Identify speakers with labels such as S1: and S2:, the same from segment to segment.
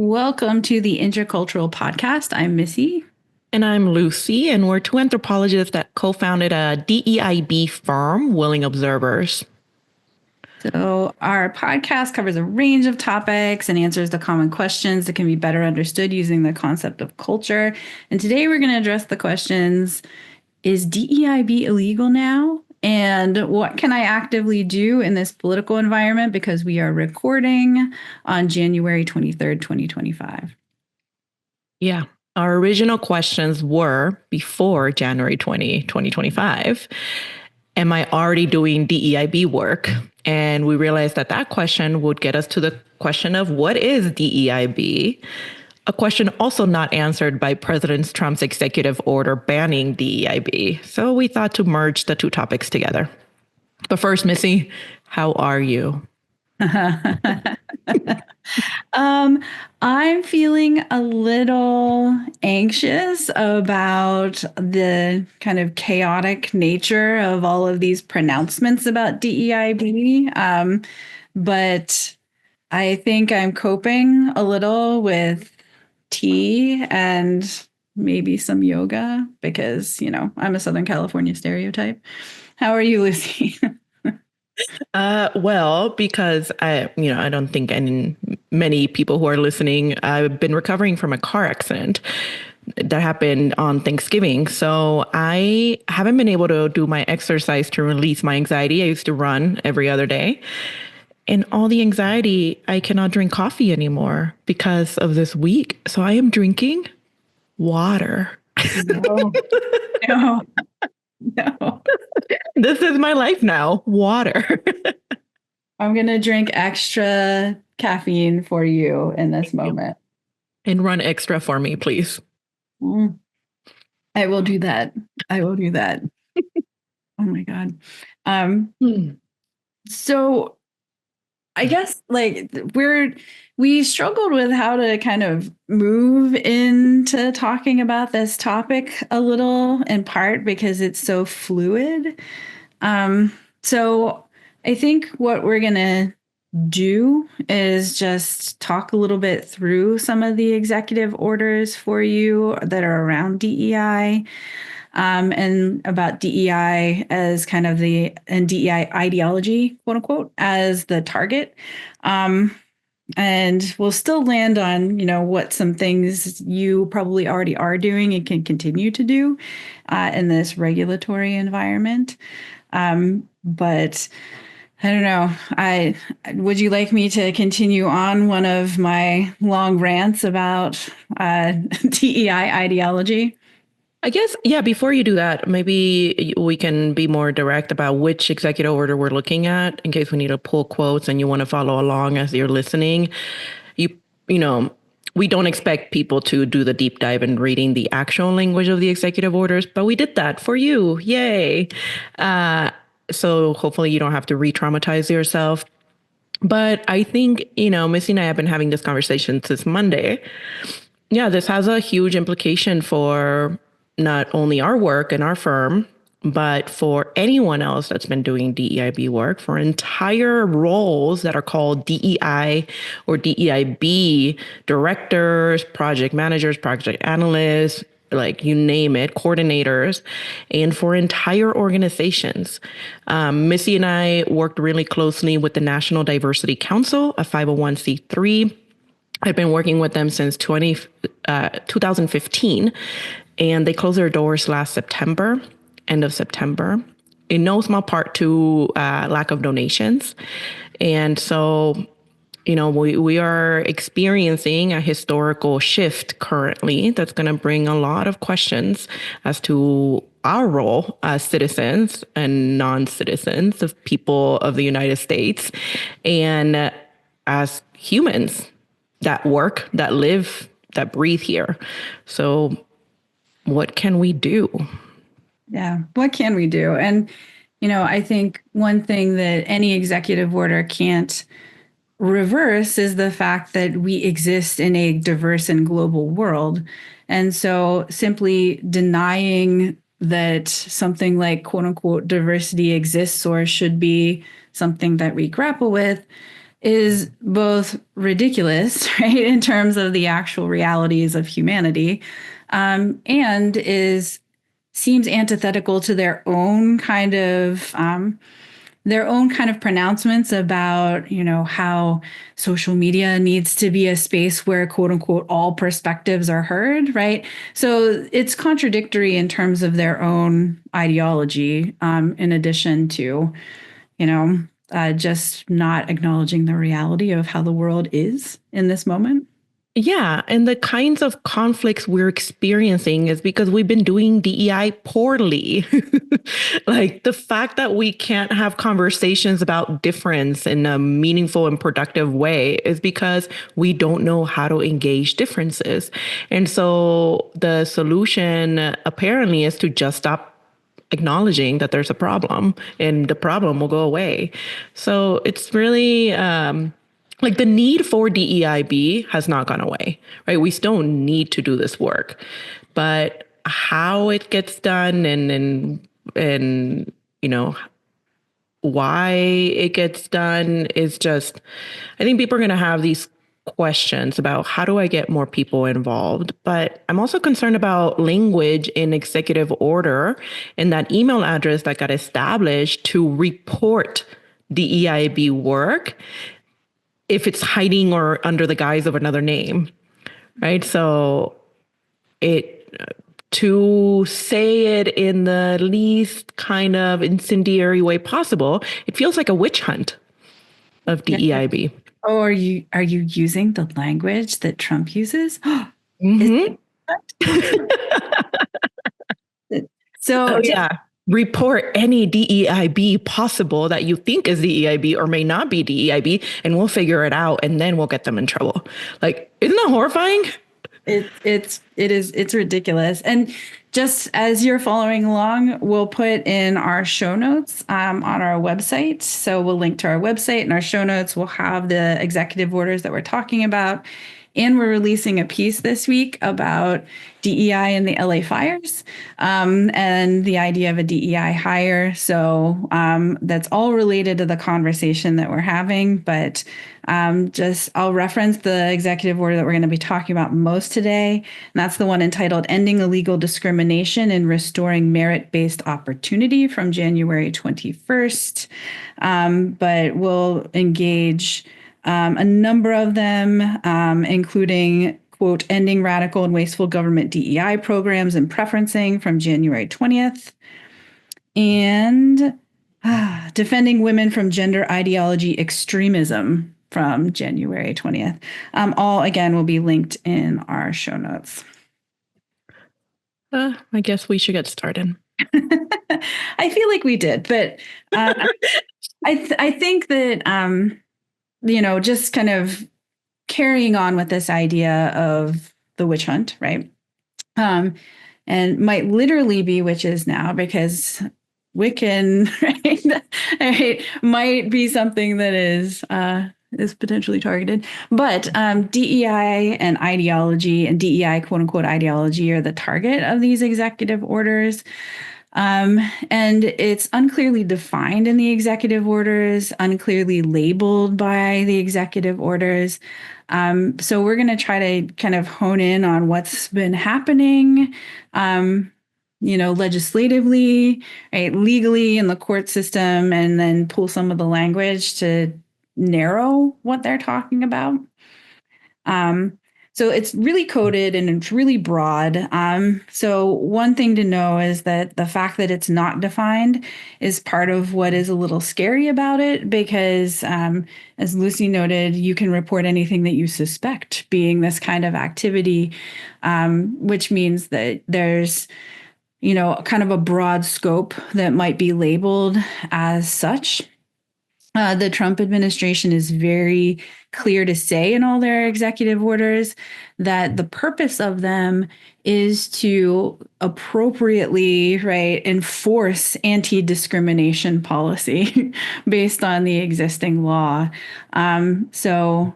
S1: Welcome to the IntraCultural podcast. I'm Missy.
S2: And I'm Lucy, and we're two anthropologists that co-founded a DEIB firm, Willing Observers.
S1: So, our podcast covers a range of topics and answers the common questions that can be better understood using the concept of culture. And today we're going to address the questions: is DEIB illegal now? And what can I actively do in this political environment? Because we are recording on January 23rd, 2025.
S2: Yeah. Our original questions were before January 2025. Am I already doing DEIB work? And we realized that that question would get us to the question of what is DEIB? A question also not answered by President Trump's executive order banning DEIB. So we thought to merge the two topics together. But first, Missy, how are you?
S1: I'm feeling a little anxious about the kind of chaotic nature of all of these pronouncements about DEIB. But I think I'm coping a little with tea and maybe some yoga because, I'm a Southern California stereotype. How are you, Lucy?
S2: Well, because I don't think many people who are listening, I've been recovering from a car accident that happened on Thanksgiving. So I haven't been able to do my exercise to release my anxiety. I used to run every other day. And all the anxiety, I cannot drink coffee anymore because of this week. So I am drinking water.
S1: No. No.
S2: This is my life now. Water.
S1: I'm going to drink extra caffeine for you in this moment.
S2: And run extra for me, please.
S1: I will do that. Oh my God. So I guess we struggled with how to kind of move into talking about this topic a little, in part because it's so fluid. So I think what we're going to do is just talk a little bit through some of the executive orders for you that are around DEI. And about DEI as kind of and DEI ideology, quote unquote, as the target. And we'll still land on, what some things you probably already are doing and can continue to do in this regulatory environment. But I don't know. Would you like me to continue on one of my long rants about DEI ideology?
S2: I guess, yeah, before you do that, maybe we can be more direct about which executive order we're looking at in case we need to pull quotes and you want to follow along as you're listening. We don't expect people to do the deep dive in reading the actual language of the executive orders, but we did that for you. Yay. So hopefully you don't have to re-traumatize yourself. But I think, Missy and I have been having this conversation since Monday. Yeah, this has a huge implication for not only our work and our firm, but for anyone else that's been doing DEIB work, for entire roles that are called DEI or DEIB directors, project managers, project analysts, like you name it, coordinators, and for entire organizations. Missy and I worked really closely with the National Diversity Council, a 501c3. I've been working with them since 2015, and they closed their doors last September, end of September, in no small part to lack of donations. And so, we are experiencing a historical shift currently that's going to bring a lot of questions as to our role as citizens and non-citizens of people of the United States and as humans that work, that live, that breathe here. So what can we do?
S1: Yeah, what can we do? And, I think one thing that any executive order can't reverse is the fact that we exist in a diverse and global world. And so simply denying that something like quote unquote diversity exists or should be something that we grapple with is both ridiculous, right, in terms of the actual realities of humanity, and is seems antithetical to their own kind of pronouncements about, how social media needs to be a space where quote unquote all perspectives are heard, right? So it's contradictory in terms of their own ideology, in addition to, you know, just not acknowledging the reality of how the world is in this moment.
S2: Yeah, and the kinds of conflicts we're experiencing is because we've been doing DEI poorly. Like the fact that we can't have conversations about difference in a meaningful and productive way is because we don't know how to engage differences. And so the solution apparently is to just stop acknowledging that there's a problem and the problem will go away. So it's really like the need for DEIB has not gone away, right? We still need to do this work, but how it gets done and why it gets done is just, I think people are going to have these questions about how do I get more people involved? But I'm also concerned about language in executive order and that email address that got established to report DEIB work if it's hiding or under the guise of another name, right? So it to say it in the least kind of incendiary way possible, it feels like a witch hunt of DEIB.
S1: Oh, are you using the language that Trump uses?
S2: Mm-hmm.
S1: So
S2: oh yeah. Report any DEIB possible that you think is DEIB or may not be DEIB, and we'll figure it out, and then we'll get them in trouble. Like, isn't that horrifying?
S1: it's ridiculous. And just as you're following along, we'll put in our show notes on our website. So we'll link to our website and our show notes. We'll have the executive orders that we're talking about. And we're releasing a piece this week about DEI and the LA fires, and the idea of a DEI hire. So that's all related to the conversation that we're having. But just I'll reference the executive order that we're going to be talking about most today. And that's the one entitled Ending Illegal Discrimination and Restoring Merit-Based Opportunity from January 21st. But we'll engage a number of them, including, quote, ending radical and wasteful government DEI programs and preferencing from January 20th, and defending women from gender ideology extremism from January 20th. All, again, will be linked in our show notes.
S2: I guess we should get started.
S1: I feel like we did, but I think that just kind of carrying on with this idea of the witch hunt, right? And might literally be witches now, because Wiccan, right, might be something that is potentially targeted. But DEI and ideology, and DEI quote unquote ideology, are the target of these executive orders. And it's unclearly defined in the executive orders, unclearly labeled by the executive orders. So we're going to try to kind of hone in on what's been happening, legislatively, right, legally in the court system, and then pull some of the language to narrow what they're talking about. So it's really coded and it's really broad. So one thing to know is that the fact that it's not defined is part of what is a little scary about it, because as Lucy noted, you can report anything that you suspect being this kind of activity, which means that there's kind of a broad scope that might be labeled as such. The Trump administration is very clear to say in all their executive orders that the purpose of them is to appropriately, right, enforce anti-discrimination policy based on the existing law. So,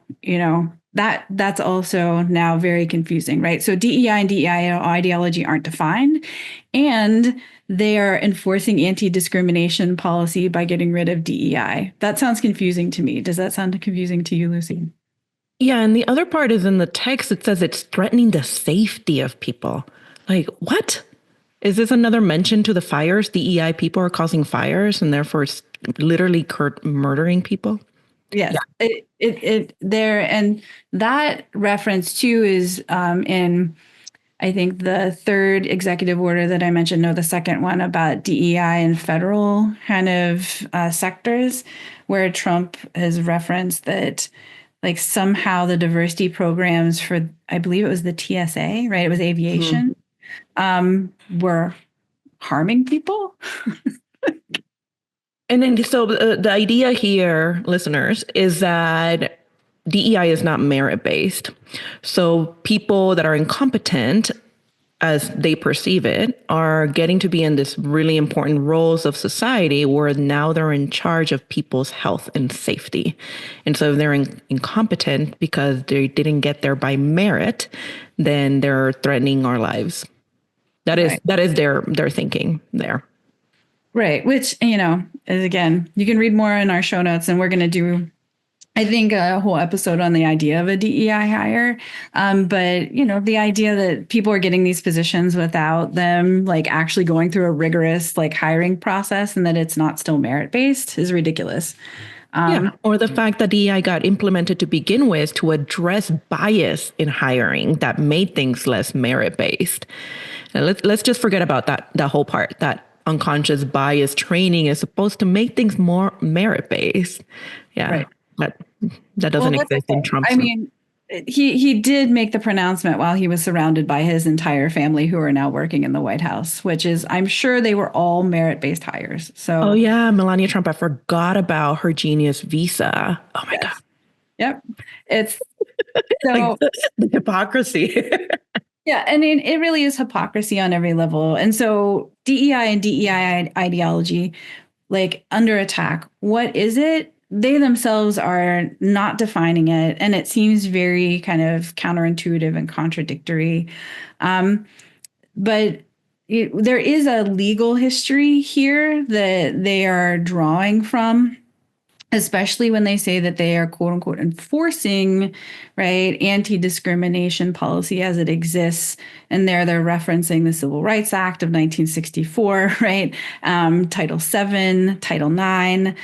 S1: that's also now very confusing, right? So DEI and DEI ideology aren't defined, and they are enforcing anti-discrimination policy by getting rid of DEI. That sounds confusing to me. Does that sound confusing to you, Lucy?
S2: Yeah, and the other part is in the text, it says it's threatening the safety of people. Like, what? Is this another mention to the fires? DEI people are causing fires and therefore it's literally murdering people?
S1: Yes, it there, and that reference too is in, I think, the third executive order that I mentioned, no, the second one about DEI and federal kind of sectors, where Trump has referenced that like somehow the diversity programs for, I believe it was the TSA, right? It was aviation, were harming people.
S2: And then, so the idea here, listeners, is that DEI is not merit based. So people that are incompetent, as they perceive it, are getting to be in this really important roles of society where now they're in charge of people's health and safety. And so if they're incompetent because they didn't get there by merit, then they're threatening our lives.
S1: Right.
S2: That is their thinking there.
S1: Right. Which, is, again, you can read more in our show notes, and we're going to do, I think, a whole episode on the idea of a DEI hire. But, the idea that people are getting these positions without them like actually going through a rigorous like hiring process, and that it's not still merit based, is ridiculous.
S2: Yeah, or the fact that DEI got implemented to begin with to address bias in hiring that made things less merit based. And let's just forget about that whole part. That unconscious bias training is supposed to make things more merit based. Yeah,
S1: Right.
S2: that doesn't exist in Trump's.
S1: I mean, he did make the pronouncement while he was surrounded by his entire family who are now working in the White House, which is, I'm sure they were all merit-based hires. So,
S2: oh yeah, Melania Trump. I forgot about her genius visa. Oh my God.
S1: Yep. It's so
S2: like the hypocrisy.
S1: yeah, and it really is hypocrisy on every level. And so DEI and DEI ideology, like, under attack. What is it? They themselves are not defining it, and it seems very kind of counterintuitive and contradictory. But there is a legal history here that they are drawing from, especially when they say that they are quote unquote enforcing, right, anti-discrimination policy as it exists. And they're referencing the Civil Rights Act of 1964, right, Title VII, Title IX,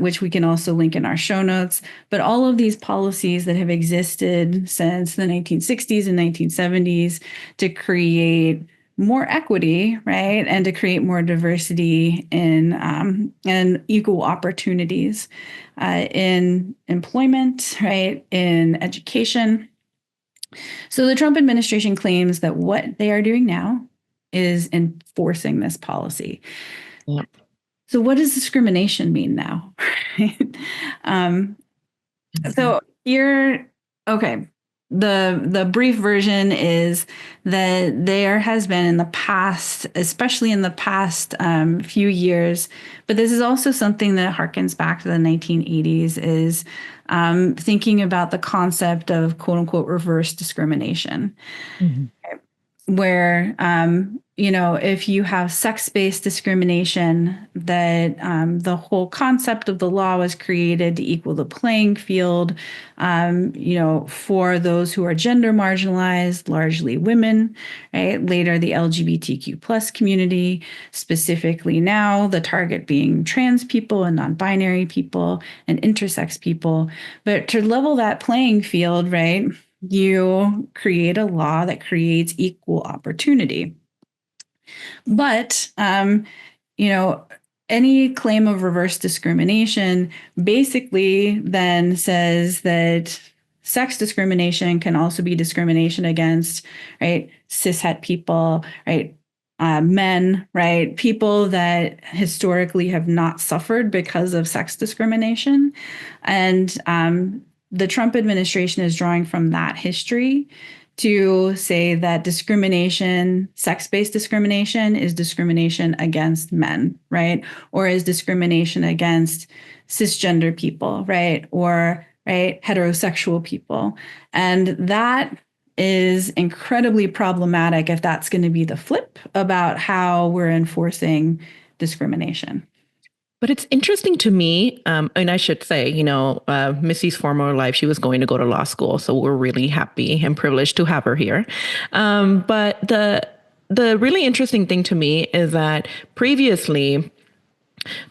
S1: which we can also link in our show notes. But all of these policies that have existed since the 1960s and 1970s to create more equity, right, and to create more diversity in and equal opportunities in employment, right, in education. So the Trump administration claims that what they are doing now is enforcing this policy.
S2: Yep.
S1: So what does discrimination mean now? So here, okay. The brief version is that there has been in the past, especially in the past few years, but this is also something that harkens back to the 1980s, is thinking about the concept of quote unquote reverse discrimination.
S2: Mm-hmm.
S1: Where if you have sex-based discrimination, that the whole concept of the law was created to equal the playing field, for those who are gender marginalized, largely women, right? Later, the LGBTQ plus community, specifically now the target being trans people and non-binary people and intersex people. But to level that playing field, right, you create a law that creates equal opportunity. But, any claim of reverse discrimination basically then says that sex discrimination can also be discrimination against, right, cishet people, right, men, right, people that historically have not suffered because of sex discrimination. And the Trump administration is drawing from that history to say that discrimination, sex-based discrimination, is discrimination against men, right? Or is discrimination against cisgender people, right? Or right, heterosexual people. And that is incredibly problematic if that's going to be the flip about how we're enforcing discrimination.
S2: But it's interesting to me, and I should say, Missy's former life, she was going to go to law school, so we're really happy and privileged to have her here. But the really interesting thing to me is that previously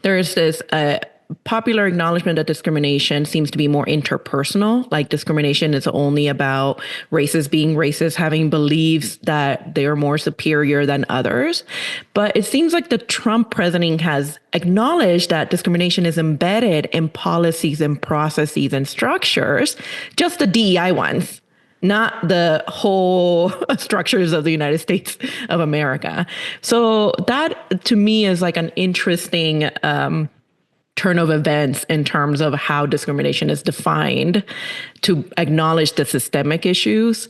S2: there's this popular acknowledgement that discrimination seems to be more interpersonal. Like discrimination is only about races being racist, having beliefs that they are more superior than others. But it seems like the Trump president has acknowledged that discrimination is embedded in policies and processes and structures, just the DEI ones, not the whole structures of the United States of America. So that to me is like an interesting turn of events in terms of how discrimination is defined to acknowledge the systemic issues,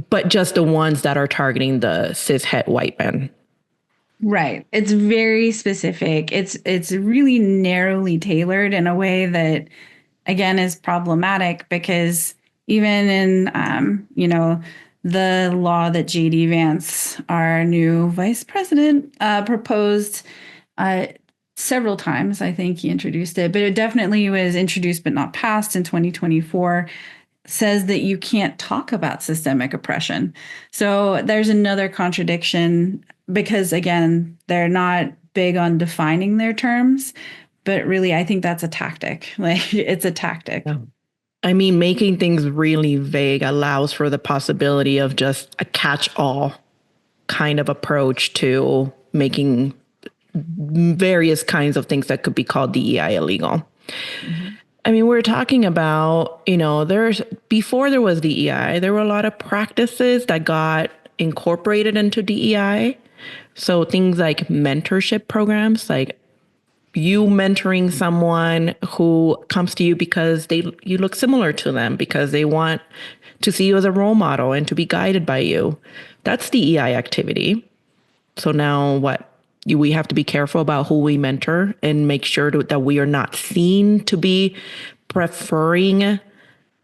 S2: but just the ones that are targeting the cishet white men.
S1: Right. It's very specific. It's really narrowly tailored in a way that, again, is problematic because even in the law that JD Vance, our new vice president, proposed several times. I think he introduced it, but it definitely was introduced but not passed in 2024, says that you can't talk about systemic oppression. So there's another contradiction because, again, they're not big on defining their terms, but really, I think that's a tactic. Like, it's a tactic.
S2: Yeah. I mean, making things really vague allows for the possibility of just a catch-all kind of approach to making various kinds of things that could be called DEI illegal. Mm-hmm. I mean, we're talking about, before there was DEI, there were a lot of practices that got incorporated into DEI. So things like mentorship programs, like you mentoring someone who comes to you because you look similar to them, because they want to see you as a role model and to be guided by you. That's DEI activity. So now what? We have to be careful about who we mentor and make sure that we are not seen to be preferring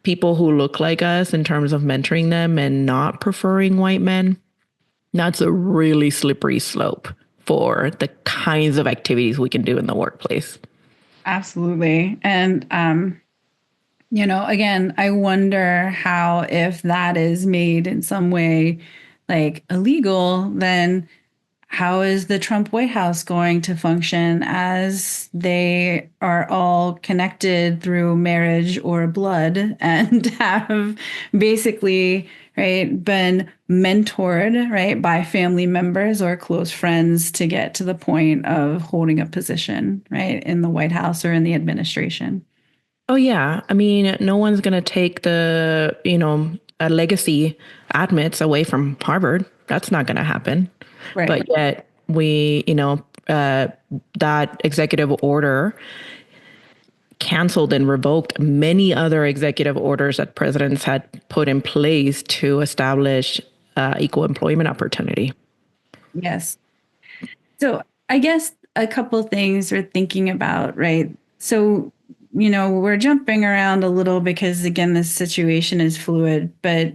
S2: people who look like us in terms of mentoring them and not preferring white men. That's a really slippery slope for the kinds of activities we can do in the workplace.
S1: Absolutely. And, again, I wonder how, if that is made in some way like illegal, then how is the Trump White House going to function as they are all connected through marriage or blood and have basically, right, been mentored, right, by family members or close friends to get to the point of holding a position, right, in the White House or in the administration?
S2: Oh, yeah. I mean, no one's going to take the, legacy admits away from Harvard. That's not going to happen. Right. But yet we, that executive order canceled and revoked many other executive orders that presidents had put in place to establish equal employment opportunity.
S1: Yes. So I guess a couple things we're thinking about, right? So, we're jumping around a little because, again, this situation is fluid, but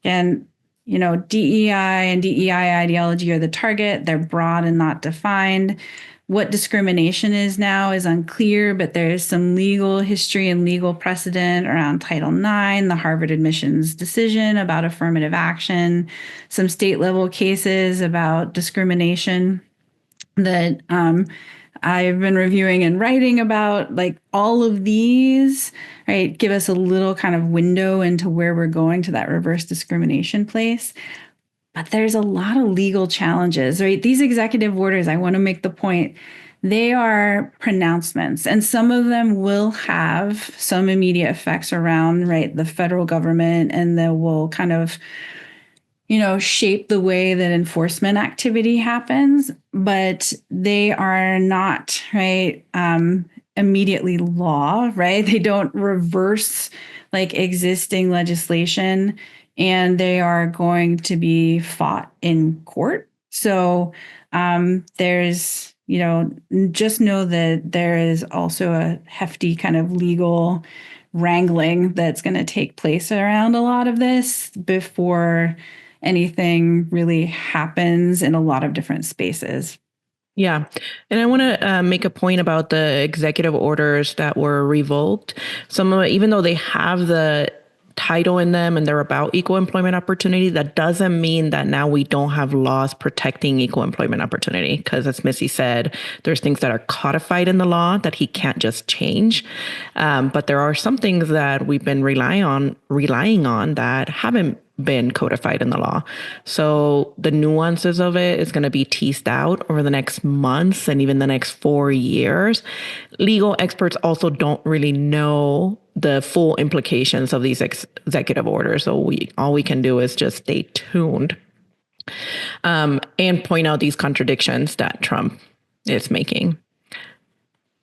S1: again, DEI and DEI ideology are the target. They're broad and not defined. What discrimination is now is unclear, but there's some legal history and legal precedent around Title IX, the Harvard admissions decision about affirmative action, some state level cases about discrimination that I've been reviewing and writing about. Like, all of these, right, give us a little kind of window into where we're going to that reverse discrimination place. But there's a lot of legal challenges, right? These executive orders, I want to make the point, they are pronouncements, and some of them will have some immediate effects around, right, the federal government, and they will kind of shape the way that enforcement activity happens, but they are not, right, immediately law, right? They don't reverse like existing legislation, and they are going to be fought in court. So there's, just know that there is also a hefty kind of legal wrangling that's going to take place around a lot of this before anything really happens in a lot of different spaces.
S2: Yeah. And I want to make a point about the executive orders that were revoked. Some of it, even though they have the title in them and they're about equal employment opportunity, that doesn't mean that now we don't have laws protecting equal employment opportunity. Because as Missy said, there's things that are codified in the law that he can't just change. But there are some things that we've been relying on that haven't been codified in the law. So the nuances of it is going to be teased out over the next months and even the next 4 years. Legal experts also don't really know the full implications of these executive orders. So all we can do is just stay tuned and point out these contradictions that Trump is making.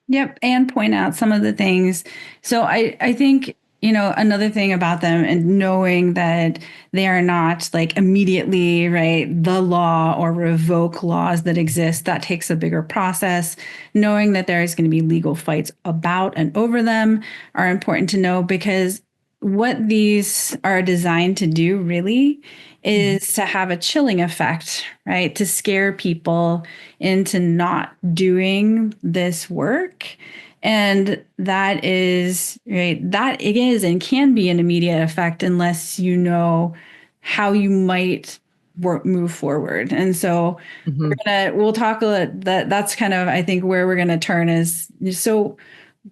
S1: Yep. And point out some of the things. So I think, another thing about them and knowing that they are not like immediately, right, the law or revoke laws that exist, that takes a bigger process. Knowing that there is going to be legal fights about and over them are important to know, because what these are designed to do really is to have a chilling effect, right? To scare people into not doing this work. And that is, right, that it is and can be an immediate effect unless you know how you might move forward. And so we'll talk that's kind of, I think, where we're going to turn is, so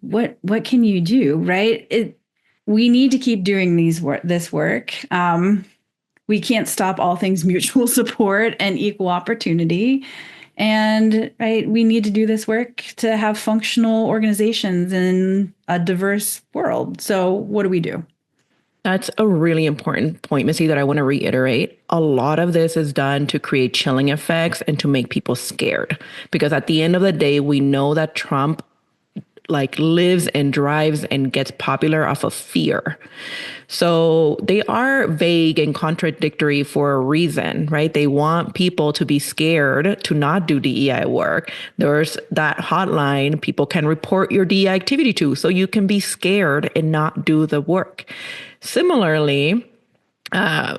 S1: what can you do, right? We need to keep doing this work. We can't stop all things mutual support and equal opportunity. And right, we need to do this work to have functional organizations in a diverse world. So what do we do?
S2: That's a really important point, Missy, that I want to reiterate. A lot of this is done to create chilling effects and to make people scared. Because at the end of the day, we know that Trump lives and drives and gets popular off of fear. So they are vague and contradictory for a reason, right? They want people to be scared to not do DEI work. There's that hotline people can report your DEI activity to, so you can be scared and not do the work. Similarly,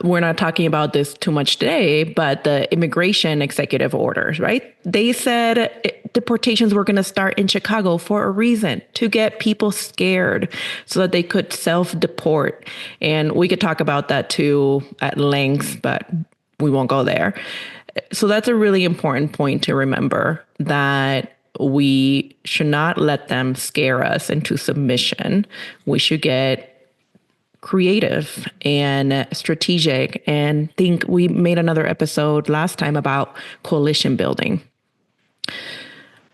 S2: we're not talking about this too much today, but the immigration executive orders, right? They said deportations were going to start in Chicago for a reason, to get people scared so that they could self-deport. And we could talk about that too at length, but we won't go there. So that's a really important point to remember, that we should not let them scare us into submission. We should get creative and strategic, and think we made another episode last time about coalition building.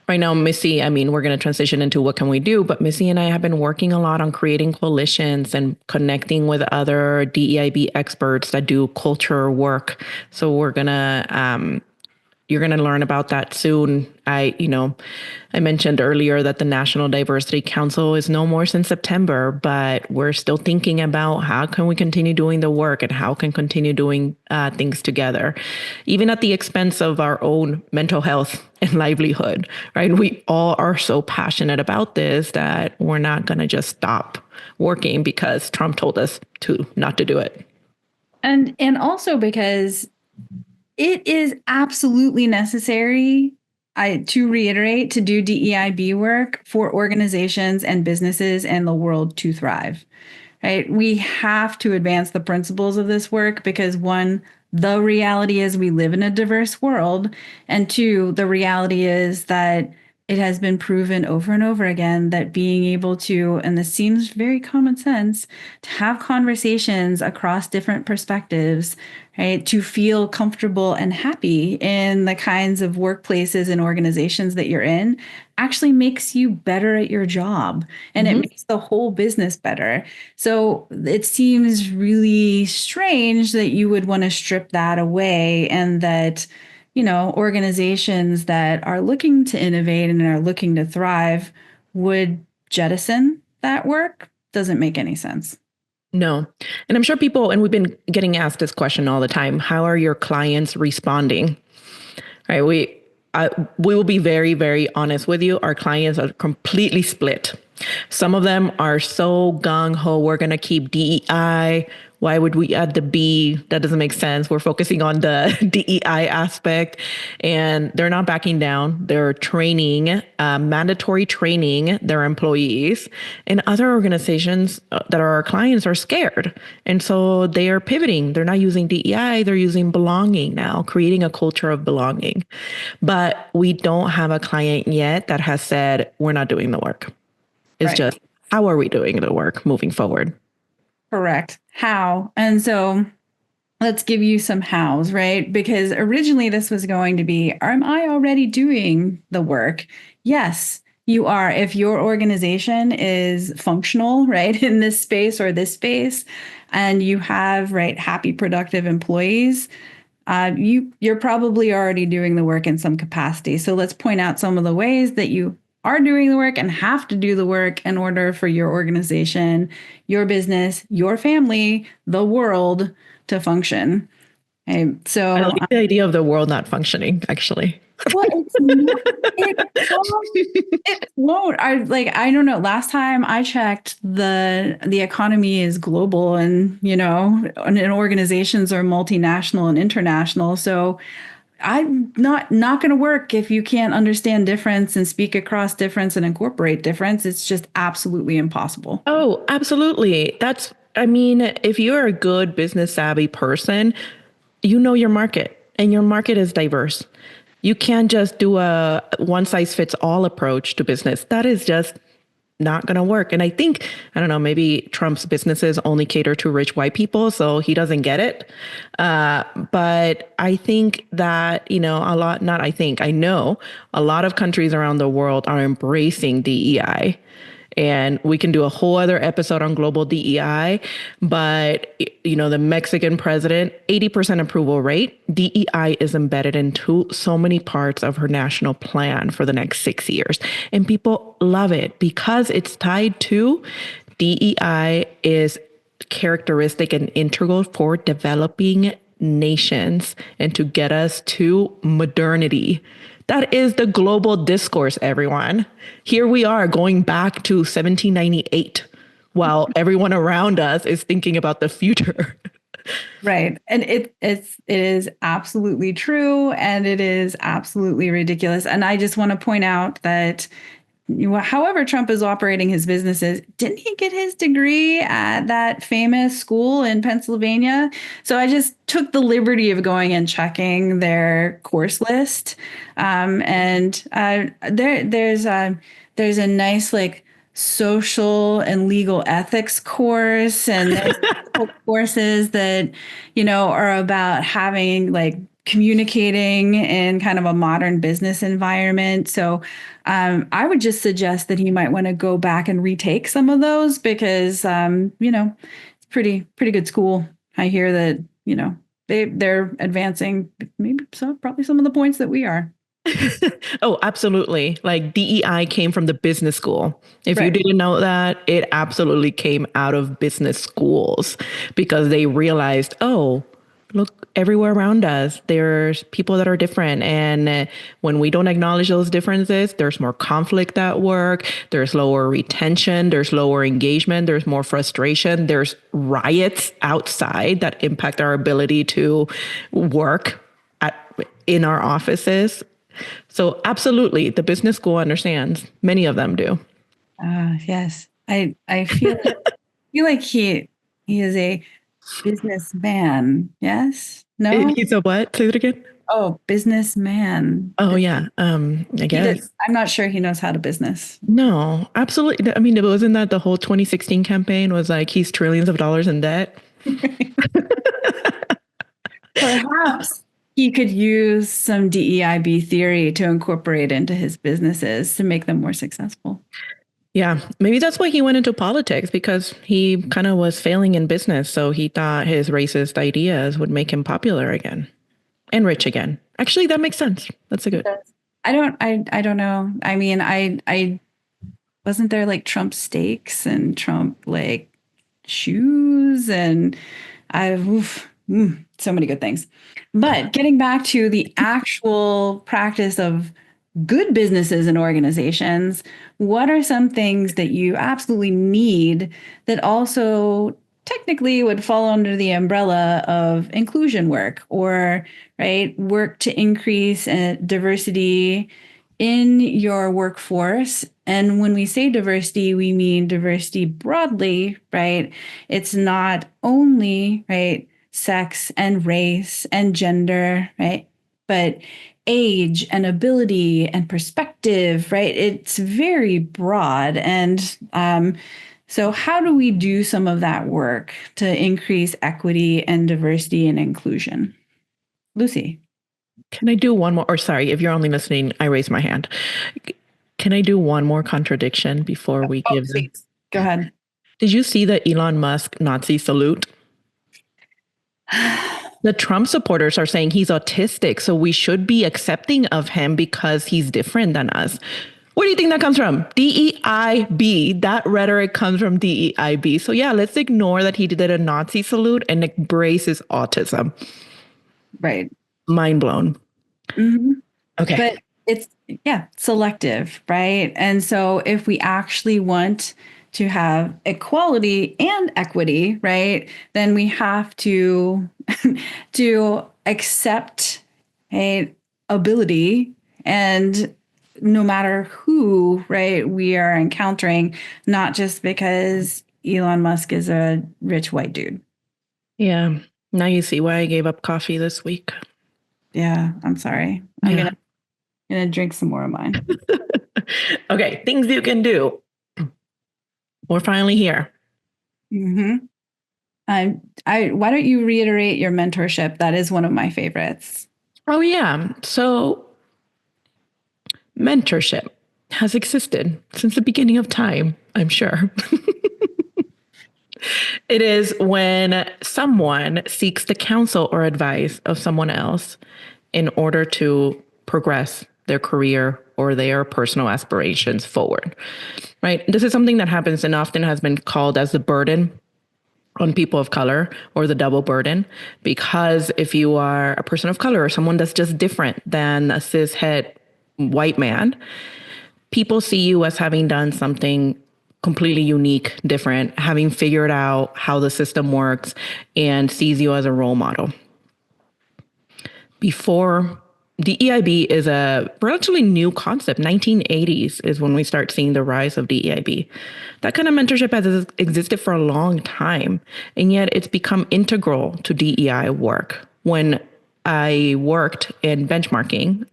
S2: Right now, Missy, we're going to transition into what can we do, but Missy and I have been working a lot on creating coalitions and connecting with other DEIB experts that do culture work. So you're going to learn about that soon. I mentioned earlier that the National Diversity Council is no more since September, but we're still thinking about how can we continue doing the work and how can continue doing things together, even at the expense of our own mental health and livelihood, right? We all are so passionate about this that we're not going to just stop working because Trump told us not to do it.
S1: And also because it is absolutely necessary, to reiterate, to do DEIB work for organizations and businesses and the world to thrive, right? We have to advance the principles of this work because, one, the reality is we live in a diverse world. And two, the reality is that it has been proven over and over again that being able to, and this seems very common sense, to have conversations across different perspectives, right, to feel comfortable and happy in the kinds of workplaces and organizations that you're in, actually makes you better at your job, and it makes the whole business better. So it seems really strange that you would want to strip that away, and that organizations that are looking to innovate and are looking to thrive would jettison that work. Doesn't make any sense.
S2: No. And I'm sure people, and we've been getting asked this question all the time, how are your clients responding? Right? We will be very, very honest with you. Our clients are completely split. Some of them are so gung ho, we're going to keep DEI. Why would we add the B? That doesn't make sense. We're focusing on the DEI aspect, and they're not backing down. They're training, mandatory training their employees. And other organizations that are our clients are scared. And so they are pivoting. They're not using DEI, they're using belonging now, creating a culture of belonging. But we don't have a client yet that has said, we're not doing the work. It's
S1: Right.
S2: just, how are we doing the work moving forward?
S1: Correct. How? And so let's give you some hows, right? Because originally this was going to be, am I already doing the work? Yes, you are. If your organization is functional, right, in this space or this space, and you have, right, happy, productive employees, you're probably already doing the work in some capacity. So let's point out some of the ways that you are doing the work and have to do the work in order for your organization, your business, your family, the world to function. Okay,
S2: I
S1: so
S2: like the idea of the world not functioning, actually.
S1: well, it's not, it won't. I don't know. Last time I checked, the economy is global, and organizations are multinational and international. So I'm not going to work if you can't understand difference and speak across difference and incorporate difference. It's just absolutely impossible.
S2: Oh, absolutely. I mean, if you're a good business savvy person, you know your market and your market is diverse. You can't just do a one size fits all approach to business. That is just not going to work. And I think, I don't know, maybe Trump's businesses only cater to rich white people, so he doesn't get it. But I think that, I know a lot of countries around the world are embracing DEI. And we can do a whole other episode on global DEI. But, the Mexican president, 80% approval rate, DEI is embedded into so many parts of her national plan for the next 6 years. And people love it because it's tied to DEI is characteristic and integral for developing nations and to get us to modernity. That is the global discourse, everyone. Here we are going back to 1798 while everyone around us is thinking about the future.
S1: Right. And it is absolutely true, and it is absolutely ridiculous. And I just want to point out that however Trump is operating his businesses, didn't he get his degree at that famous school in Pennsylvania? So I just took the liberty of going and checking their course list, and there's a nice like social and legal ethics course, and there's courses that are about having like communicating in kind of a modern business environment. So I would just suggest that he might want to go back and retake some of those because it's pretty good school. I hear that they're advancing probably some of the points that we are.
S2: Oh, absolutely. Like DEI came from the business school. If you
S1: Right.
S2: didn't know that, it absolutely came out of business schools because they realized, oh, look everywhere around us, there's people that are different. And when we don't acknowledge those differences, there's more conflict at work, there's lower retention, there's lower engagement, there's more frustration, there's riots outside that impact our ability to work in our offices. So absolutely, the business school understands. Many of them do.
S1: Yes. I feel like he is a businessman. Yes? No?
S2: He's a what? Say it again.
S1: Oh, businessman.
S2: Oh yeah. I guess.
S1: I'm not sure he knows how to business.
S2: No, absolutely. I mean, it wasn't that the whole 2016 campaign was like he's trillions of dollars in debt.
S1: Perhaps he could use some DEIB theory to incorporate into his businesses to make them more successful.
S2: Yeah, maybe that's why he went into politics because he kind of was failing in business. So he thought his racist ideas would make him popular again and rich again. Actually, that makes sense. That's a good.
S1: I don't know. I mean, I wasn't there like Trump steaks and Trump like shoes and so many good things. But getting back to the actual practice of good businesses and organizations, what are some things that you absolutely need that also technically would fall under the umbrella of inclusion work or right work to increase diversity in your workforce? And when we say diversity, we mean diversity broadly, right? It's not only right sex and race and gender, right? But age and ability and perspective, right? It's very broad. And so, how do we do some of that work to increase equity and diversity and inclusion? Lucy.
S2: Can I do one more? Or sorry, if you're only listening, I raise my hand. Can I do one more contradiction before we give them?
S1: Go ahead.
S2: Did you see the Elon Musk Nazi salute? The Trump supporters are saying he's autistic, so we should be accepting of him because he's different than us. Where do you think that comes from? DEIB. That rhetoric comes from DEIB. So yeah, let's ignore that he did a Nazi salute and embrace his autism.
S1: Right.
S2: Mind blown.
S1: Mm-hmm.
S2: Okay.
S1: But it's, selective, right? And so if we actually want to have equality and equity, right, then we have to to accept a ability, and no matter who, right, we are encountering, not just because Elon Musk is a rich white dude.
S2: Yeah. Now you see why I gave up coffee this week.
S1: Yeah, I'm sorry. I'm gonna drink some more of mine.
S2: Okay, things you can do. We're finally here.
S1: Mm-hmm. Why don't you reiterate your mentorship? That is one of my favorites.
S2: Oh yeah. So mentorship has existed since the beginning of time, I'm sure. It is when someone seeks the counsel or advice of someone else in order to progress their career or their personal aspirations forward, right? This is something that happens and often has been called as the burden on people of color, or the double burden, because if you are a person of color or someone that's just different than a cishet white man, people see you as having done something completely unique, different, having figured out how the system works, and sees you as a role model. Before, DEIB is a relatively new concept. 1980s is when we start seeing the rise of DEIB. That kind of mentorship has existed for a long time, and yet it's become integral to DEI work. When I worked in benchmarking,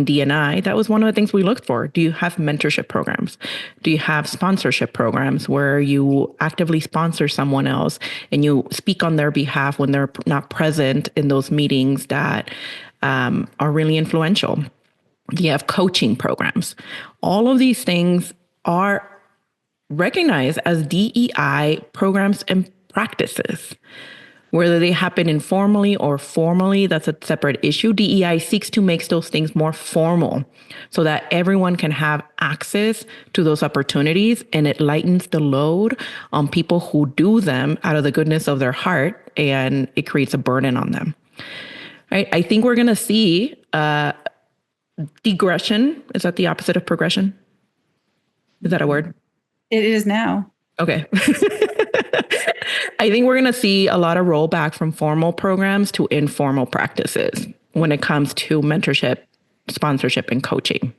S2: D&I, that was one of the things we looked for. Do you have mentorship programs? Do you have sponsorship programs where you actively sponsor someone else and you speak on their behalf when they're not present in those meetings that are really influential? Do you have coaching programs? All of these things are recognized as DEI programs and practices. Whether they happen informally or formally, that's a separate issue. DEI seeks to make those things more formal so that everyone can have access to those opportunities, and it lightens the load on people who do them out of the goodness of their heart, and it creates a burden on them. Right? I think we're going to see degression. Is that the opposite of progression? Is that a word?
S1: It is now.
S2: Okay. I think we're going to see a lot of rollback from formal programs to informal practices when it comes to mentorship, sponsorship, and coaching.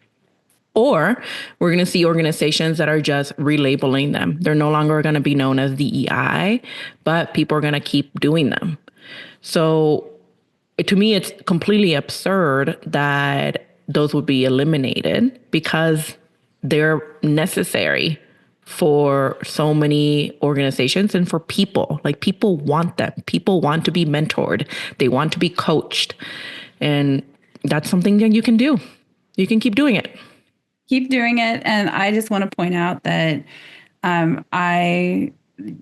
S2: Or we're going to see organizations that are just relabeling them. They're no longer going to be known as DEI, but people are going to keep doing them. So to me, it's completely absurd that those would be eliminated because they're necessary for so many organizations and for people. Like, people want them. People want to be mentored. They want to be coached. And that's something that you can do. You can keep doing it.
S1: Keep doing it. And I just want to point out that I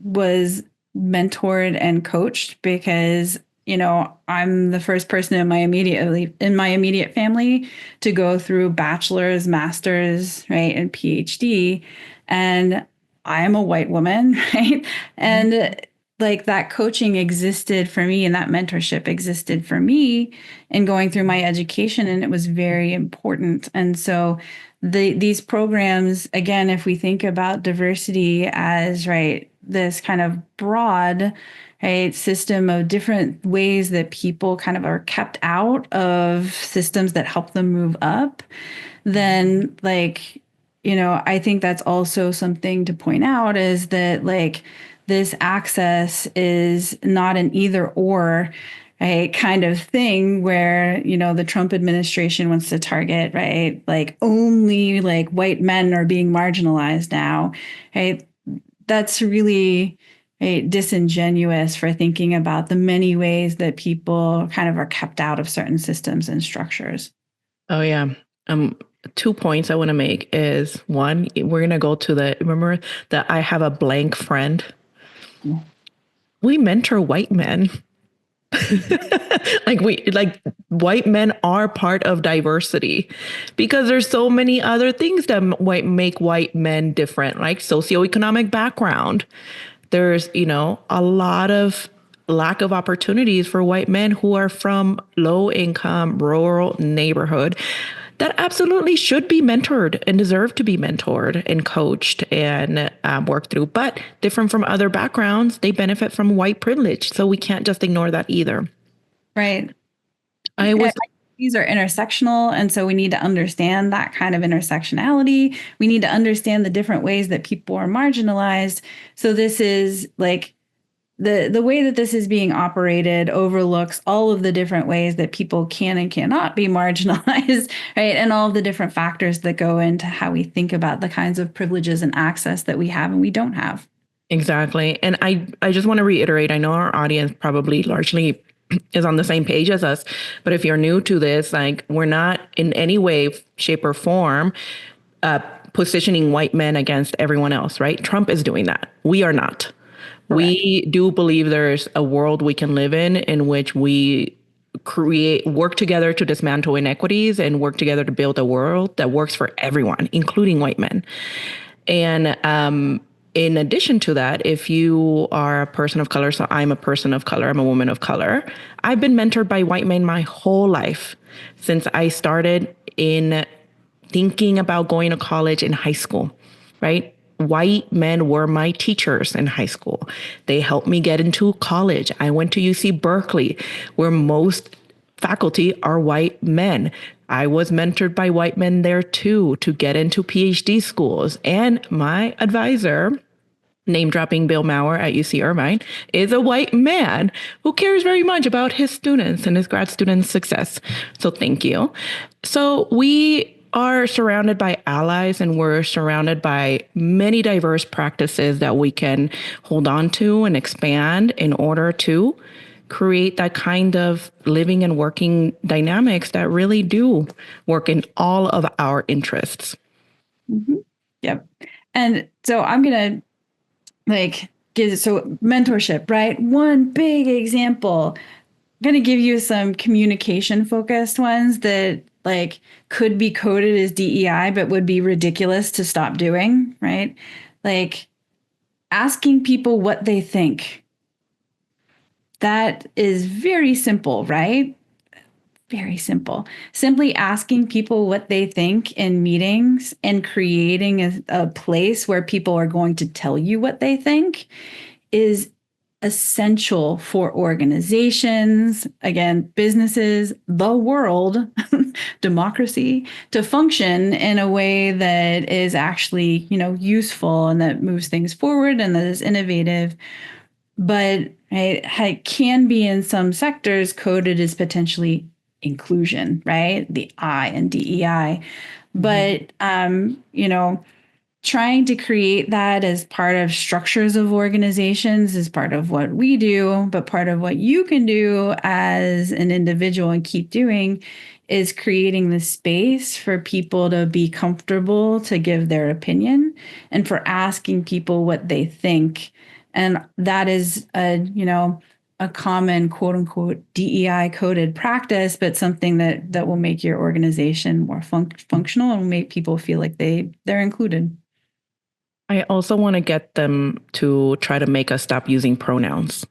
S1: was mentored and coached because, I'm the first person in my immediate family to go through bachelor's, master's, right, and PhD. And I am a white woman, right? And like that coaching existed for me and that mentorship existed for me in going through my education, and it was very important. And so these programs, again, if we think about diversity as right, this kind of broad right system of different ways that people kind of are kept out of systems that help them move up, then like, I think that's also something to point out is that like this access is not an either or a kind of thing where, the Trump administration wants to target, right? Like only like white men are being marginalized now, right? That's really disingenuous for thinking about the many ways that people kind of are kept out of certain systems and structures.
S2: Oh yeah. 2 points I want to make is one, we're gonna go to remember that I have a blank friend. We mentor white men. like white men are part of diversity because there's so many other things that make white men different, like socioeconomic background. There's, a lot of lack of opportunities for white men who are from low income rural neighborhood that absolutely should be mentored and deserve to be mentored and coached and worked through. But different from other backgrounds, they benefit from white privilege. So we can't just ignore that either.
S1: Right.
S2: I was.
S1: These are intersectional. And so we need to understand that kind of intersectionality. We need to understand the different ways that people are marginalized. So this is like the way that this is being operated overlooks all of the different ways that people can and cannot be marginalized, right? And all of the different factors that go into how we think about the kinds of privileges and access that we have and we don't have.
S2: Exactly. And I just want to reiterate, I know our audience probably largely is on the same page as us, but if you're new to this, like we're not in any way, shape, or form positioning white men against everyone else, right? Trump is doing that. We are not. We do believe there's a world we can live in which we work together to dismantle inequities and work together to build a world that works for everyone, including white men. And in addition to that, if you are a person of color, so I'm a person of color, I'm a woman of color, I've been mentored by white men my whole life since I started in thinking about going to college in high school, right? White men were my teachers in high school. They helped me get into college. I went to UC Berkeley, where most faculty are white men. I was mentored by white men there too to get into PhD schools. And my advisor, name dropping Bill Maurer at UC Irvine, is a white man who cares very much about his students and his grad students' success. So thank you. So we are surrounded by allies and we're surrounded by many diverse practices that we can hold on to and expand in order to create that kind of living and working dynamics that really do work in all of our interests.
S1: Mm-hmm. Yep. And so I'm going to so mentorship, right? One big example. I'm going to give you some communication focused ones that like could be coded as DEI, but would be ridiculous to stop doing, right? Like asking people what they think. That is very simple, right? Very simple. Simply asking people what they think in meetings and creating a place where people are going to tell you what they think is essential for organizations, again, businesses, the world, democracy, to function in a way that is actually, useful and that moves things forward and that is innovative. But it can be in some sectors coded as potentially inclusion, right? The I in DEI. But, trying to create that as part of structures of organizations is part of what we do, but part of what you can do as an individual and keep doing is creating the space for people to be comfortable to give their opinion and for asking people what they think. And that is a common quote unquote DEI coded practice, but something that will make your organization more functional and make people feel like they're included.
S2: I also want to get them to try to make us stop using pronouns.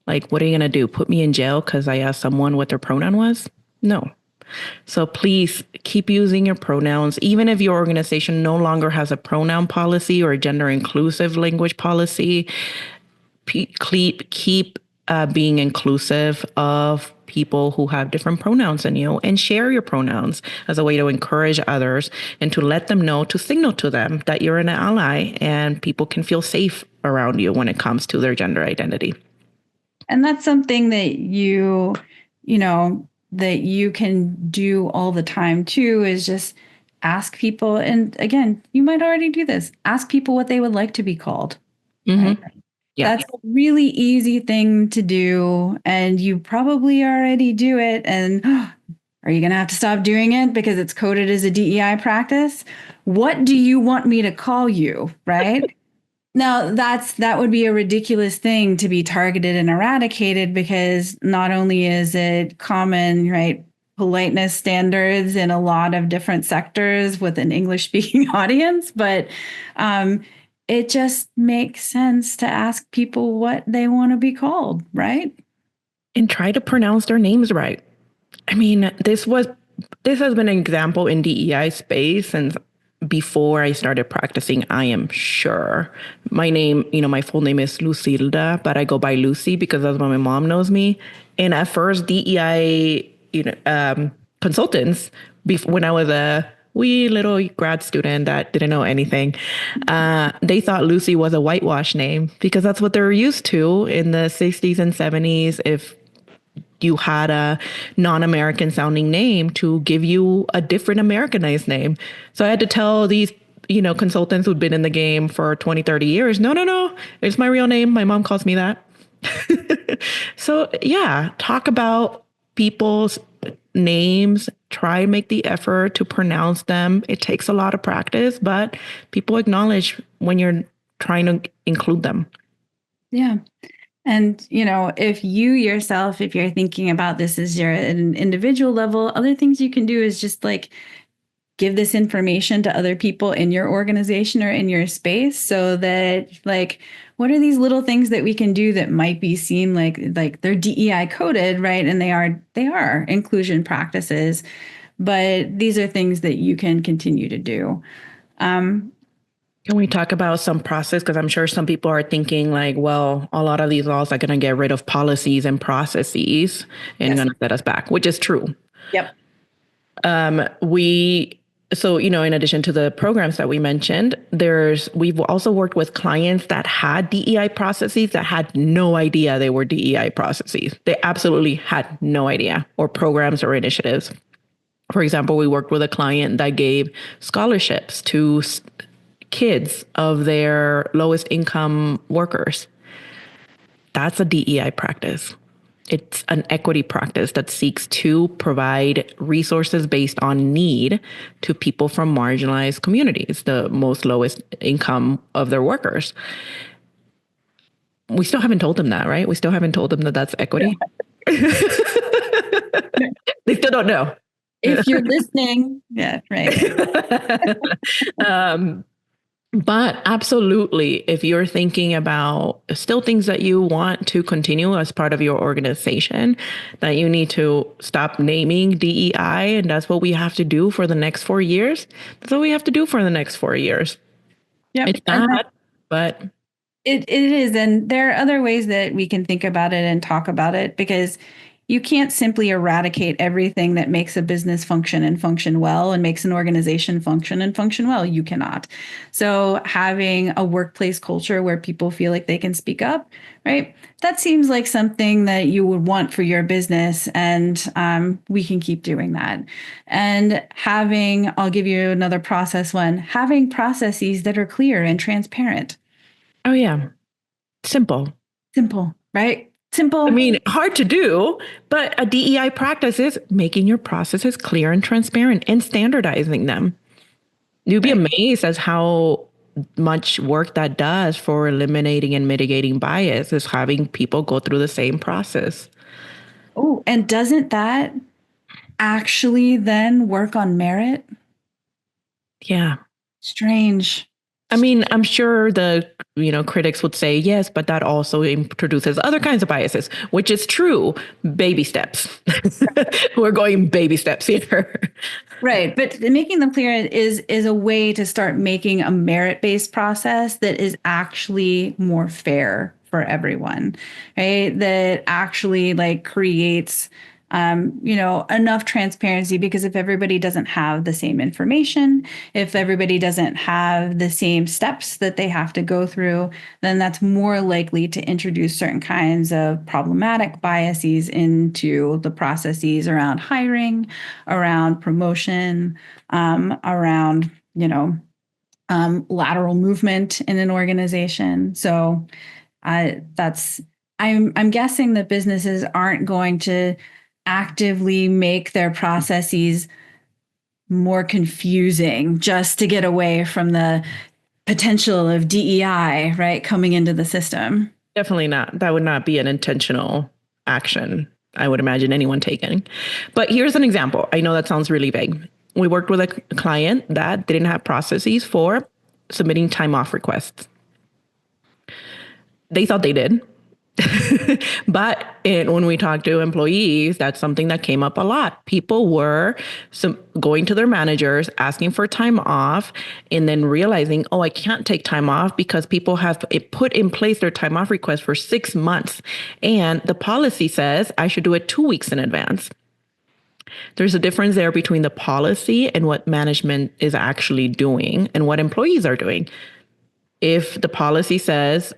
S2: Like, what are you going to do? Put me in jail because I asked someone what their pronoun was? No. So please keep using your pronouns. Even if your organization no longer has a pronoun policy or a gender inclusive language policy, keep being inclusive of people who have different pronouns than you, and share your pronouns as a way to encourage others and to let them know, to signal to them that you're an ally and people can feel safe around you when it comes to their gender identity.
S1: And that's something that you know, that you can do all the time too, is just ask people. And again, you might already do this. Ask people what they would like to be called.
S2: Mm-hmm.
S1: Right?
S2: Yeah.
S1: That's a really easy thing to do. And you probably already do it. And are you going to have to stop doing it because it's coded as a DEI practice? What do you want me to call you? Right? Now, that would be a ridiculous thing to be targeted and eradicated, because not only is it common, right, politeness standards in a lot of different sectors with an English speaking audience, but it just makes sense to ask people what they want to be called, right?
S2: And try to pronounce their names right. I mean, this has been an example in DEI space since before I started practicing, I am sure. My name, my full name is Lucilda, but I go by Lucy because that's what my mom knows me. And at first, DEI, consultants, when I was a wee little grad student that didn't know anything, they thought Lucy was a whitewash name because that's what they were used to in the 60s and 70s. If you had a non-American sounding name, to give you a different Americanized name. So I had to tell these, consultants who'd been in the game for 20, 30 years, no, it's my real name. My mom calls me that. So yeah, talk about people's names, try and make the effort to pronounce them. It takes a lot of practice, but people acknowledge when you're trying to include them.
S1: Yeah. And, if you yourself, if you're thinking about this as you're at an individual level, other things you can do is just like give this information to other people in your organization or in your space, so that, like, what are these little things that we can do that might be seen like they're DEI coded, right? And they are inclusion practices, but these are things that you can continue to do.
S2: Can we talk about some process? Because I'm sure some people are thinking like, well, a lot of these laws are going to get rid of policies and processes and going to set us back, which is true.
S1: Yep.
S2: So, in addition to the programs that we mentioned, we've also worked with clients that had DEI processes that had no idea they were DEI processes. They absolutely had no idea, or programs or initiatives. For example, we worked with a client that gave scholarships to kids of their lowest income workers. That's a DEI practice. It's an equity practice that seeks to provide resources based on need to people from marginalized communities, the most lowest income of their workers. We still haven't told them that, right? We still haven't told them that that's equity. Yeah. They still don't know.
S1: If you're listening, yeah, right.
S2: But absolutely, if you're thinking about still things that you want to continue as part of your organization, that you need to stop naming DEI, and that's what we have to do for the next 4 years. That's what we have to do for the next 4 years.
S1: Yep.
S2: It's not, but
S1: it is. And there are other ways that we can think about it and talk about it, because you can't simply eradicate everything that makes a business function and function well, and makes an organization function and function well. You cannot. So having a workplace culture where people feel like they can speak up, right? That seems like something that you would want for your business. And we can keep doing that. And I'll give you another process one, having processes that are clear and transparent.
S2: Oh, yeah. Simple,
S1: right? Simple.
S2: I mean, hard to do, but a DEI practice is making your processes clear and transparent and standardizing them. You'd be amazed as how much work that does for eliminating and mitigating bias, is having people go through the same process.
S1: Oh, and doesn't that actually then work on merit?
S2: Yeah.
S1: Strange.
S2: I mean, I'm sure the critics would say yes, but that also introduces other kinds of biases, which is true. Baby steps. We're going baby steps here.
S1: Right, but making them clear is a way to start making a merit-based process that is actually more fair for everyone, right? That actually like creates enough transparency, because if everybody doesn't have the same information, if everybody doesn't have the same steps that they have to go through, then that's more likely to introduce certain kinds of problematic biases into the processes around hiring, around promotion, around, lateral movement in an organization. So that's I'm guessing that businesses aren't going to actively make their processes more confusing just to get away from the potential of DEI, right, coming into the system.
S2: Definitely not. That would not be an intentional action, I would imagine anyone taking. But here's an example. I know that sounds really vague. We worked with a client that didn't have processes for submitting time off requests. They thought they did. But when we talked to employees, that's something that came up a lot. People were going to their managers, asking for time off, and then realizing, oh, I can't take time off because people have put in place their time off request for 6 months. And the policy says I should do it 2 weeks in advance. There's a difference there between the policy and what management is actually doing and what employees are doing. If the policy says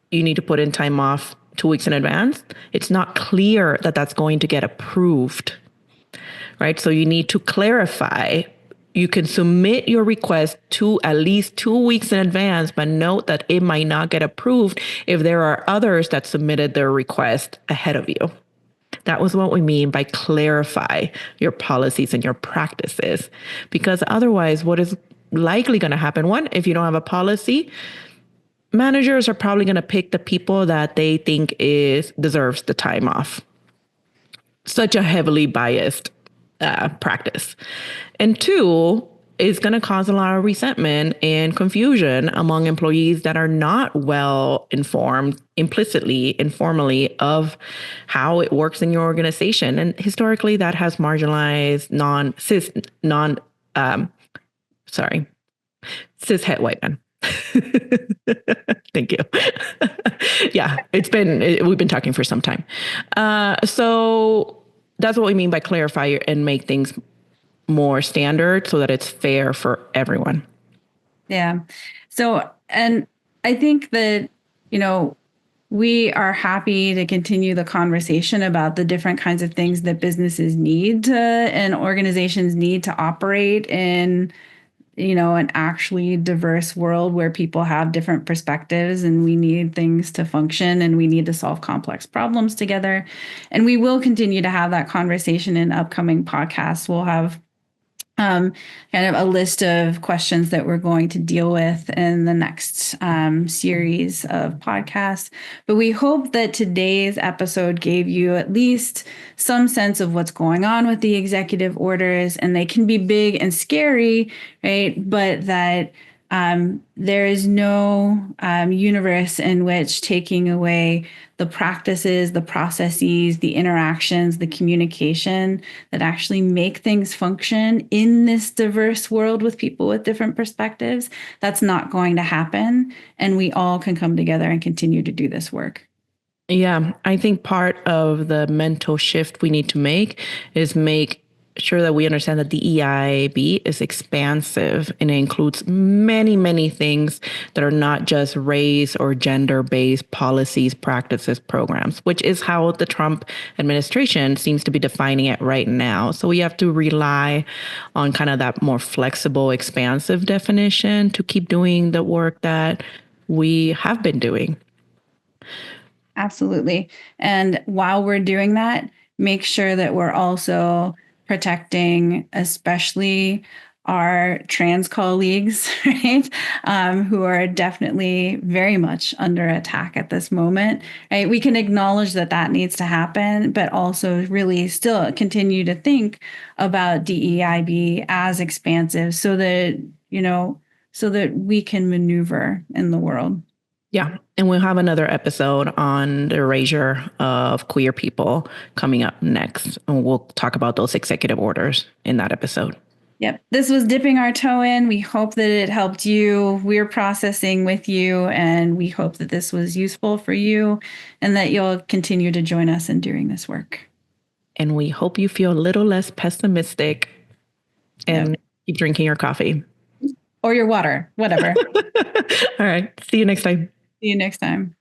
S2: you need to put in time off 2 weeks in advance, it's not clear that that's going to get approved, right? So you need to clarify. You can submit your request to at least 2 weeks in advance, but note that it might not get approved if there are others that submitted their request ahead of you. That was what we mean by clarify your policies and your practices, because otherwise what is likely going to happen, one, if you don't have a policy, managers are probably going to pick the people that they think deserves the time off. Such a heavily biased practice. And two, it's going to cause a lot of resentment and confusion among employees that are not well informed implicitly, informally, of how it works in your organization. And historically, that has marginalized cis het white men. Thank you. Yeah, we've been talking for some time. So that's what we mean by clarify and make things more standard so that it's fair for everyone.
S1: Yeah. So, and I think that, we are happy to continue the conversation about the different kinds of things that businesses need and organizations need to operate in an actually diverse world where people have different perspectives, and we need things to function, and we need to solve complex problems together. And we will continue to have that conversation in upcoming podcasts. We'll have kind of a list of questions that we're going to deal with in the next series of podcasts. But we hope that today's episode gave you at least some sense of what's going on with the executive orders, and they can be big and scary, right? But that there is no universe in which taking away the practices, the processes, the interactions, the communication that actually make things function in this diverse world with people with different perspectives, that's not going to happen. And we all can come together and continue to do this work.
S2: Yeah, I think part of the mental shift we need to make is make sure that we understand that the EIB is expansive and it includes many, many things that are not just race or gender-based policies, practices, programs, which is how the Trump administration seems to be defining it right now. So we have to rely on kind of that more flexible, expansive definition to keep doing the work that we have been doing.
S1: Absolutely. And while we're doing that, make sure that we're also protecting especially our trans colleagues, right? Who are definitely very much under attack at this moment, right? We can acknowledge that that needs to happen, but also really still continue to think about DEIB as expansive so that, so that we can maneuver in the world.
S2: Yeah. And we'll have another episode on the erasure of queer people coming up next. And we'll talk about those executive orders in that episode.
S1: Yep. This was dipping our toe in. We hope that it helped you. We're processing with you, and we hope that this was useful for you and that you'll continue to join us in doing this work.
S2: And we hope you feel a little less pessimistic and keep drinking your coffee.
S1: Or your water, whatever.
S2: All right. See you next time.
S1: See you next time.